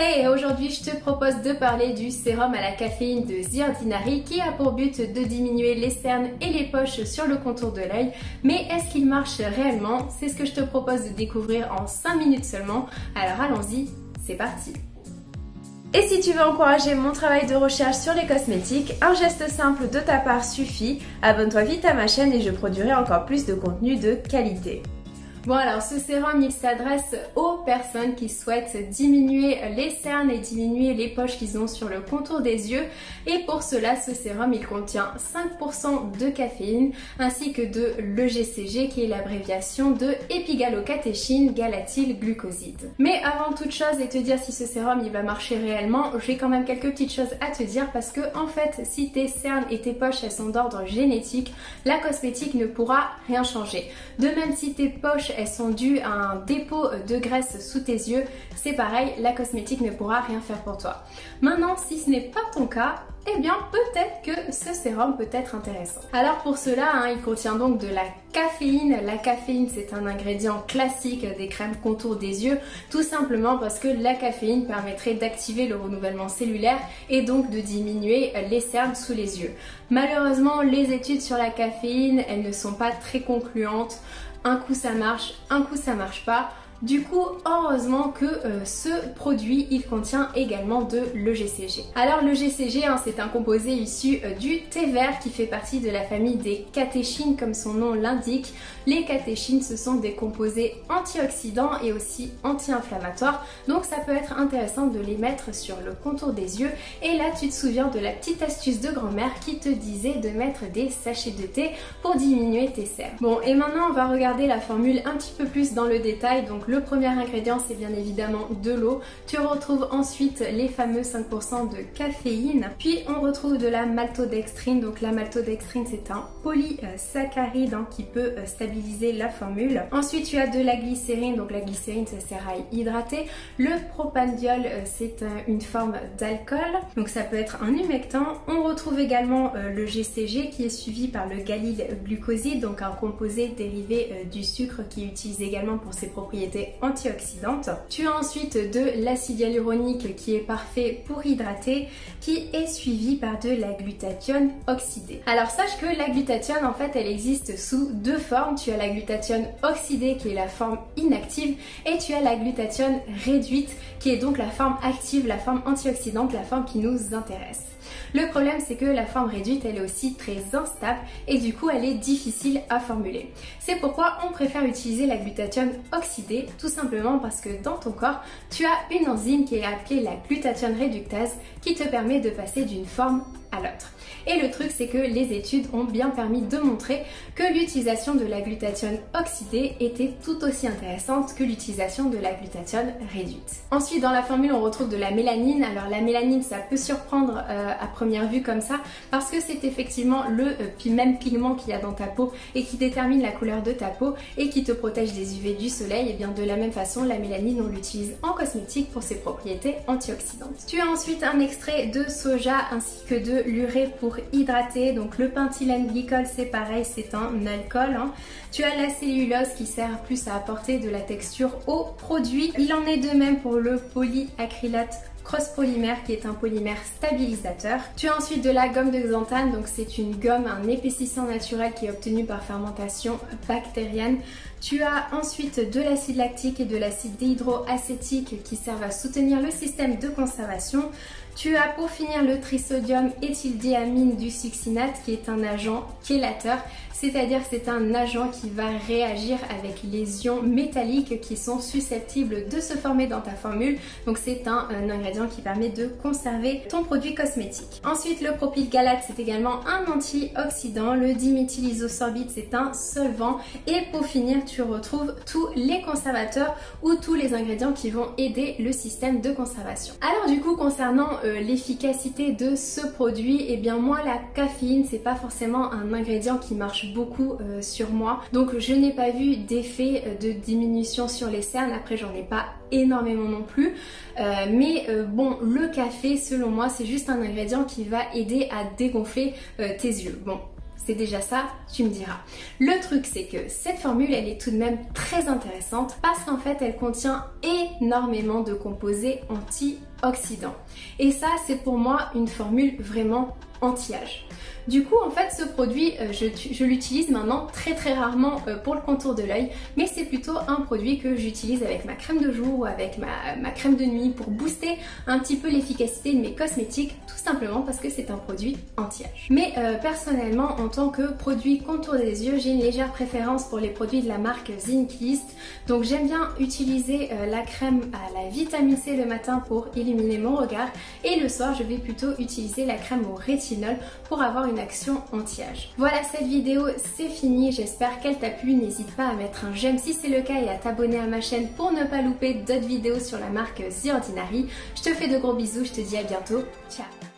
Hey, aujourd'hui je te propose de parler du sérum à la caféine de The Ordinary qui a pour but de diminuer les cernes et les poches sur le contour de l'œil. Mais est-ce qu'il marche réellement? C'est ce que je te propose de découvrir en 5 minutes seulement. Alors allons-y, c'est parti! Et si tu veux encourager mon travail de recherche sur les cosmétiques, un geste simple de ta part suffit. Abonne-toi vite à ma chaîne et je produirai encore plus de contenu de qualité. Bon alors ce sérum il s'adresse aux personnes qui souhaitent diminuer les cernes et diminuer les poches qu'ils ont sur le contour des yeux, et pour cela ce sérum il contient 5% de caféine ainsi que de l'EGCG qui est l'abréviation de épigalocatéchine galatylglucoside. Mais avant toute chose et te dire si ce sérum il va marcher réellement, j'ai quand même quelques petites choses à te dire parce que en fait si tes cernes et tes poches elles sont d'ordre génétique, la cosmétique ne pourra rien changer. De même si tes poches elles sont dues à un dépôt de graisse sous tes yeux, c'est pareil, la cosmétique ne pourra rien faire pour toi. Maintenant, si ce n'est pas ton cas, eh bien peut-être que ce sérum peut être intéressant. Alors pour cela, il contient donc de la caféine. La caféine c'est un ingrédient classique des crèmes contour des yeux, tout simplement parce que la caféine permettrait d'activer le renouvellement cellulaire et donc de diminuer les cernes sous les yeux. Malheureusement, les études sur la caféine, elles ne sont pas très concluantes. Un coup ça marche, un coup ça marche pas. Du coup, heureusement que ce produit, il contient également de l'EGCG. Alors l'EGCG, c'est un composé issu du thé vert qui fait partie de la famille des catéchines comme son nom l'indique. Les catéchines, ce sont des composés antioxydants et aussi anti-inflammatoires. Donc ça peut être intéressant de les mettre sur le contour des yeux. Et là, tu te souviens de la petite astuce de grand-mère qui te disait de mettre des sachets de thé pour diminuer tes cernes. Bon, et maintenant, on va regarder la formule un petit peu plus dans le détail. Donc le premier ingrédient c'est bien évidemment de l'eau. Tu retrouves ensuite les fameux 5% de caféine. Puis on retrouve de la maltodextrine. Donc la maltodextrine c'est un polysaccharide qui peut stabiliser la formule. Ensuite tu as de la glycérine. Donc la glycérine ça sert à hydrater. Le propandiol c'est une forme d'alcool. Donc ça peut être un humectant. On retrouve également le GCG qui est suivi par le galylglucoside. Donc un composé dérivé du sucre qui est utilisé également pour ses propriétés antioxydantes. Tu as ensuite de l'acide hyaluronique qui est parfait pour hydrater, qui est suivi par de la glutathione oxydée. Alors sache que la glutathione en fait elle existe sous deux formes. Tu as la glutathione oxydée qui est la forme inactive et tu as la glutathione réduite qui est donc la forme active, la forme antioxydante, la forme qui nous intéresse. Le problème c'est que la forme réduite elle est aussi très instable et du coup elle est difficile à formuler. C'est pourquoi on préfère utiliser la glutathione oxydée, tout simplement parce que dans ton corps tu as une enzyme qui est appelée la glutathione réductase qui te permet de passer d'une forme à l'autre. Et le truc c'est que les études ont bien permis de montrer que l'utilisation de la glutathione oxydée était tout aussi intéressante que l'utilisation de la glutathione réduite. Ensuite dans la formule on retrouve de la mélanine. Alors la mélanine ça peut surprendre à première vue comme ça parce que c'est effectivement le même pigment qu'il y a dans ta peau et qui détermine la couleur de ta peau et qui te protège des UV du soleil. Et bien de la même façon la mélanine on l'utilise en cosmétique pour ses propriétés antioxydantes. Tu as ensuite un extrait de soja ainsi que de l'urée pour hydrater. Donc le pentylène glycol c'est pareil, c'est un alcool. Tu as la cellulose qui sert plus à apporter de la texture au produit. Il en est de même pour le polyacrylate cross-polymère qui est un polymère stabilisateur. Tu as ensuite de la gomme de xanthane, donc c'est une gomme, un épaississant naturel qui est obtenu par fermentation bactérienne. Tu as ensuite de l'acide lactique et de l'acide déhydroacétique qui servent à soutenir le système de conservation. Tu as pour finir le trisodium éthyldiamine du succinate qui est un agent chélateur, c'est-à-dire que c'est un agent qui va réagir avec les ions métalliques qui sont susceptibles de se former dans ta formule. Donc c'est un ingrédient qui permet de conserver ton produit cosmétique. Ensuite le propylgalate c'est également un antioxydant, le diméthylisosorbite c'est un solvant et pour finir tu retrouves tous les conservateurs ou tous les ingrédients qui vont aider le système de conservation. Alors du coup concernant l'efficacité de ce produit, et bien moi la caféine c'est pas forcément un ingrédient qui marche beaucoup sur moi, donc je n'ai pas vu d'effet de diminution sur les cernes. Après j'en ai pas énormément non plus, mais bon le café selon moi c'est juste un ingrédient qui va aider à dégonfler tes yeux. Bon, c'est déjà ça, tu me diras. Le truc c'est que cette formule elle est tout de même très intéressante parce qu'en fait elle contient énormément de composés anti anti-oxydant. Et ça, c'est pour moi une formule vraiment anti-âge. Du coup, en fait, ce produit, je l'utilise maintenant très rarement pour le contour de l'œil, mais c'est plutôt un produit que j'utilise avec ma crème de jour ou avec ma crème de nuit pour booster un petit peu l'efficacité de mes cosmétiques, tout simplement parce que c'est un produit anti-âge. Mais personnellement, en tant que produit contour des yeux, j'ai une légère préférence pour les produits de la marque Zinklist. Donc j'aime bien utiliser la crème à la vitamine C le matin pour illuminer mon regard, et le soir, je vais plutôt utiliser la crème au rétinol pour avoir une action anti-âge. Voilà, cette vidéo c'est fini, j'espère qu'elle t'a plu. N'hésite pas à mettre un j'aime si c'est le cas et à t'abonner à ma chaîne pour ne pas louper d'autres vidéos sur la marque The Ordinary. Je te fais de gros bisous, je te dis à bientôt, ciao.